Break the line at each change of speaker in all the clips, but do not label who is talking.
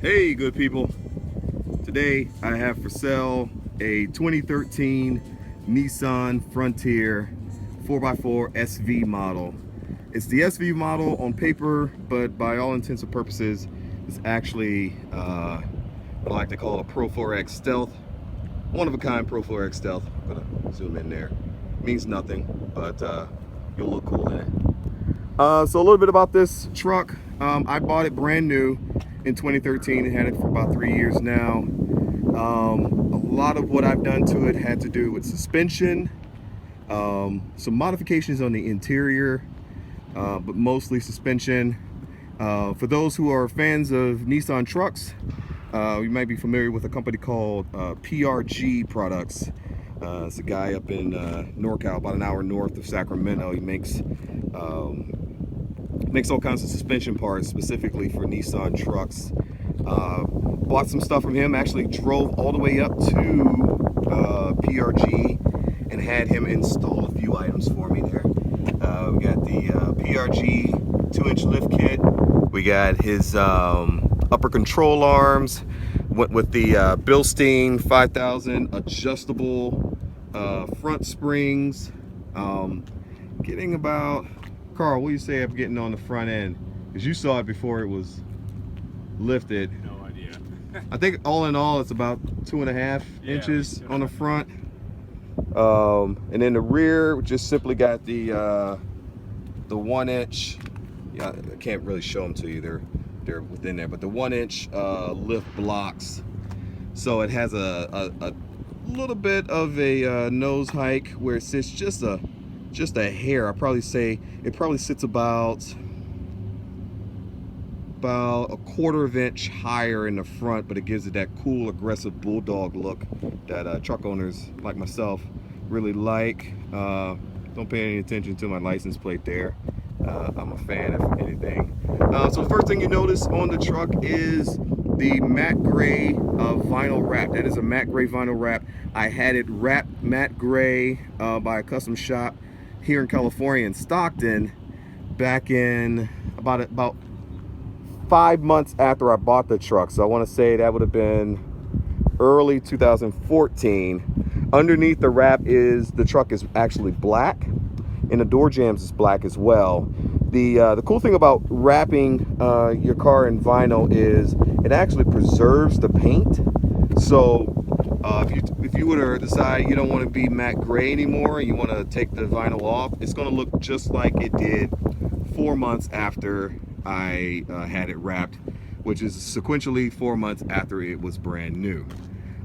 Hey, good people. Today I have for sale a 2013 Nissan Frontier 4x4 SV model. It's the SV model on paper, but by all intents and purposes, it's actually what I like to call a PRO4X Stealth. One of a kind PRO4X Stealth. I'm gonna zoom in there. Means nothing, but you'll look cool in it. So a little bit about this truck. I bought it brand new in 2013 and had it for about 3 years now. A lot of what I've done to it had to do with suspension, some modifications on the interior, but mostly suspension. For those who are fans of Nissan trucks, you might be familiar with a company called PRG products. It's a guy up in NorCal, about an hour north of Sacramento. He makes all kinds of suspension parts specifically for Nissan trucks. Bought some stuff from him, actually drove all the way up to PRG and had him install a few items for me there. We got the PRG 2-inch lift kit. We got his upper control arms. Went with the BILSTEIN 5000 adjustable front springs. Getting about, Carl, what do you say I'm getting on the front end? Because you saw it before it was lifted.
No idea.
I think all in all it's about 2.5 inches on the front. And then the rear just simply got the 1-inch. Yeah, I can't really show them to you. They're within there, but the 1-inch lift blocks. So it has a little bit of a nose hike where it sits just a hair. I'd probably say it probably sits about a 1/4 inch higher in the front, but it gives it that cool, aggressive bulldog look that truck owners like myself really like. Don't pay any attention to my license plate there. I'm a fan of anything. So the first thing you notice on the truck is the matte gray vinyl wrap. That is a matte gray vinyl wrap. I had it wrapped matte gray by a custom shop here in California in Stockton back in about 5 months after I bought the truck. So I want to say that would have been early 2014. Underneath the wrap the truck is actually black, and the door jambs is black as well. The cool thing about wrapping your car in vinyl is it actually preserves the paint. So if you were to decide you don't want to be matte gray anymore and you want to take the vinyl off, it's going to look just like it did 4 months after I had it wrapped, which is sequentially 4 months after it was brand new.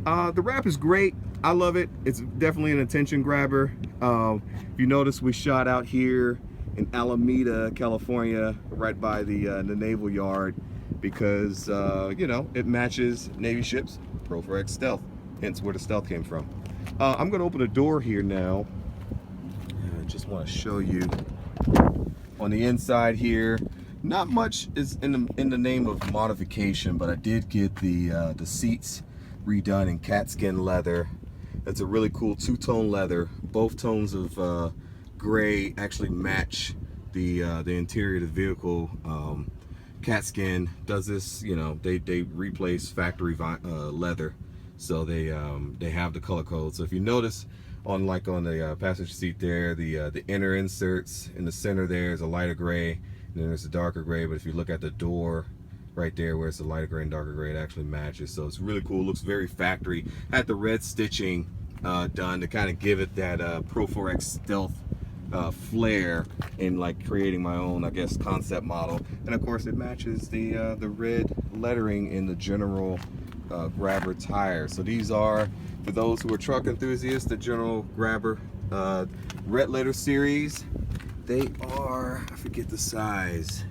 The wrap is great. I love it. It's definitely an attention grabber. If you notice, we shot out here in Alameda, California, right by the Naval Yard, because you know, it matches Navy ships PRO4X Stealth, hence where the Stealth came from. I'm going to open the door here now. I just want to show you on the inside here. Not much is in the name of modification, but I did get the seats redone in katzkin leather. It's a really cool two-tone leather. Both tones of gray actually match the interior of the vehicle. Katzkin does this, you know, they replace factory leather, so they have the color code. So if you notice on the passenger seat there, the inner inserts in the center there is a lighter gray, and then there's a darker gray. But if you look at the door right there where it's a lighter gray and darker gray, it actually matches. So it's really cool. It looks very factory. I had the red stitching done to kind of give it that PRO4X Stealth flair in like creating my own, I guess, concept model. And of course it matches the red lettering in the general grabber tire. So these are, for those who are truck enthusiasts, the general grabber red letter series. They are, I forget the size.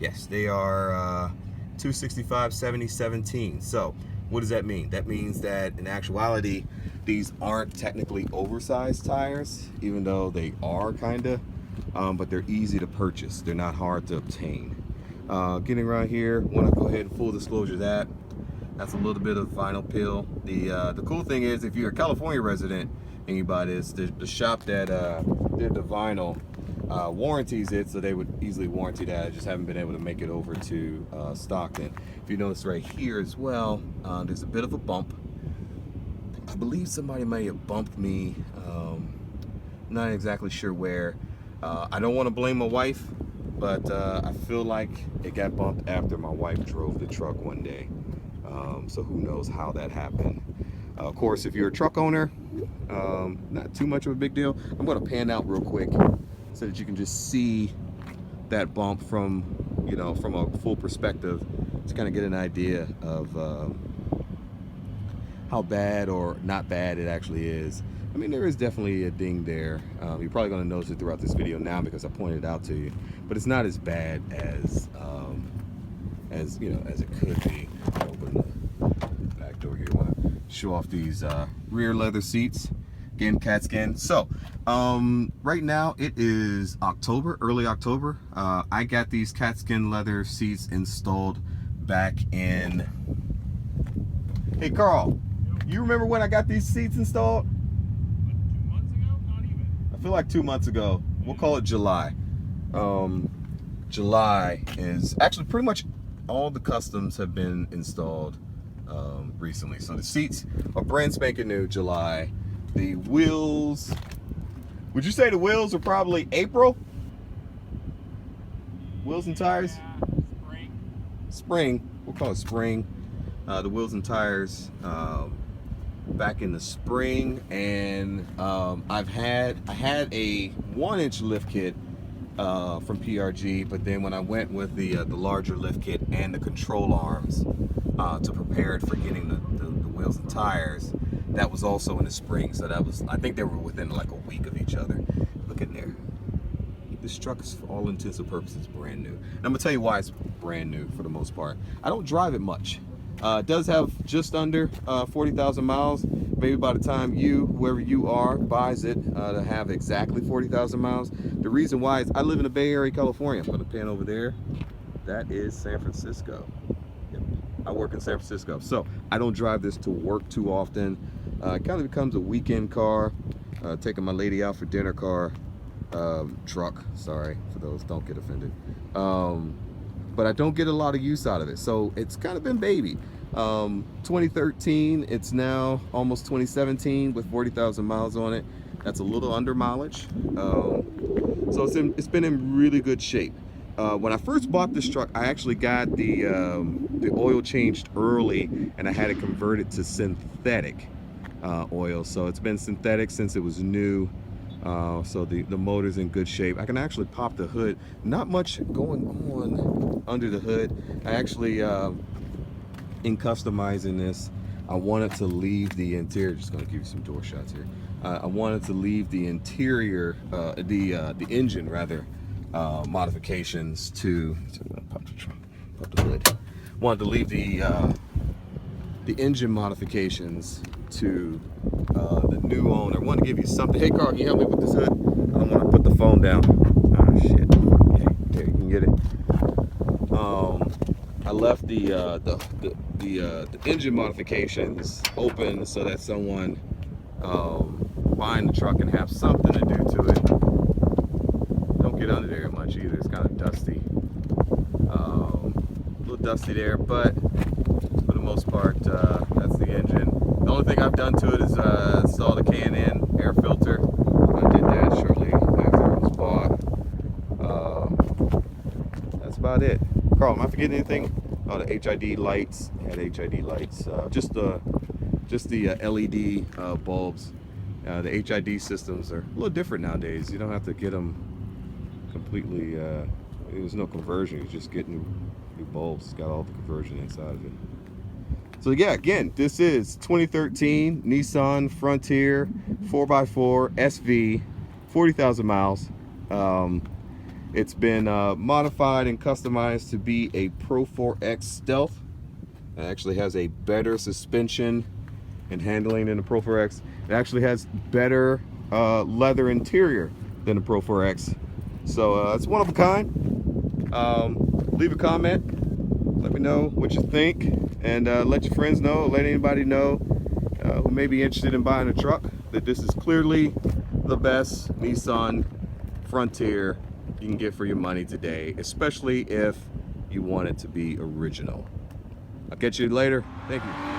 Yes, they are 265/70/17. So what does that mean? That means that in actuality, these aren't technically oversized tires, even though they are kinda, but they're easy to purchase. They're not hard to obtain. Getting around here, want to go ahead and full disclosure that's a little bit of vinyl peel. The cool thing is, if you're a California resident and you buy this, the shop that did the vinyl warranties it, so they would easily warranty that. I just haven't been able to make it over to Stockton. If you notice right here as well, there's a bit of a bump. I believe somebody may have bumped me. Not exactly sure where. I don't want to blame my wife, but I feel like it got bumped after my wife drove the truck one day. So who knows how that happened. Of course, if you're a truck owner, not too much of a big deal. I'm going to pan out real quick so that you can just see that bump from, you know, from a full perspective to kind of get an idea of how bad or not bad it actually is. I mean, there is definitely a ding there. You're probably going to notice it throughout this video now because I pointed it out to you, but it's not as bad as you know, as it could be. Open the back door here. I want to show off these rear leather seats. Again, katzkin. So right now it is October, early October. I got these katzkin leather seats installed back in, hey Carl, you remember when I got these seats installed?
2 months ago? Not even.
I feel like 2 months ago. We'll call it July. July is actually pretty much all the customs have been installed recently. So the seats are brand spanking new July. The wheels, would you say the wheels are probably April? Wheels and tires?
Spring.
Spring, we'll call it spring. The wheels and tires back in the spring, and I had a 1-inch lift kit from PRG, but then when I went with the larger lift kit and the control arms to prepare it for getting the wheels and tires, that was also in the spring. So that was, I think they were within like a week of each other. Look in there. This truck is, for all intents and purposes, brand new. And I'm gonna tell you why it's brand new for the most part. I don't drive it much. It does have just under 40,000 miles. Maybe by the time you, whoever you are, buys it to have exactly 40,000 miles. The reason why is I live in the Bay Area, California. I'm gonna pan over there. That is San Francisco. Yep. I work in San Francisco. So I don't drive this to work too often. It kind of becomes a weekend car, taking my lady out for dinner car, truck, sorry for those, don't get offended. But I don't get a lot of use out of it. So it's kind of been baby. 2013, it's now almost 2017 with 40,000 miles on it. That's a little under mileage. So it's been in really good shape. When I first bought this truck, I actually got the oil changed early, and I had it converted to synthetic oil. So it's been synthetic since it was new. So the motor's in good shape. I can actually pop the hood. Not much going on under the hood. I actually, in customizing this, I wanted to leave the interior. Just gonna give you some door shots here. I wanted to leave the interior, the engine rather, modifications to. Pop the hood. Wanted to leave the engine modifications to the new owner. I want to give you something. Hey Carl, can you help me with this hood? I don't want to put the phone down. Oh shit. Okay, there you can get it. I left the engine modifications open so that someone buying the truck can have something to do to it. Don't get under there much either. It's kind of dusty. A little dusty there, but for the most part, that's the engine. The only thing I've done to it is install the K&N air filter. I did that shortly after it was bought. That's about it. Carl, am I forgetting anything? Oh, the HID lights. Had HID lights. Just the LED bulbs. The HID systems are a little different nowadays. You don't have to get them completely. There's no conversion. You just get new bulbs. It's got all the conversion inside of it. So yeah, again, this is 2013 Nissan Frontier 4x4 SV, 40,000 miles. It's been modified and customized to be a PRO4X Stealth. It actually has a better suspension and handling than the PRO4X. It actually has better leather interior than the PRO4X. So it's one of a kind. Leave a comment. Let me know what you think, and let your friends know, let anybody know who may be interested in buying a truck, that this is clearly the best Nissan Frontier you can get for your money today, especially if you want it to be original. I'll catch you later. Thank you.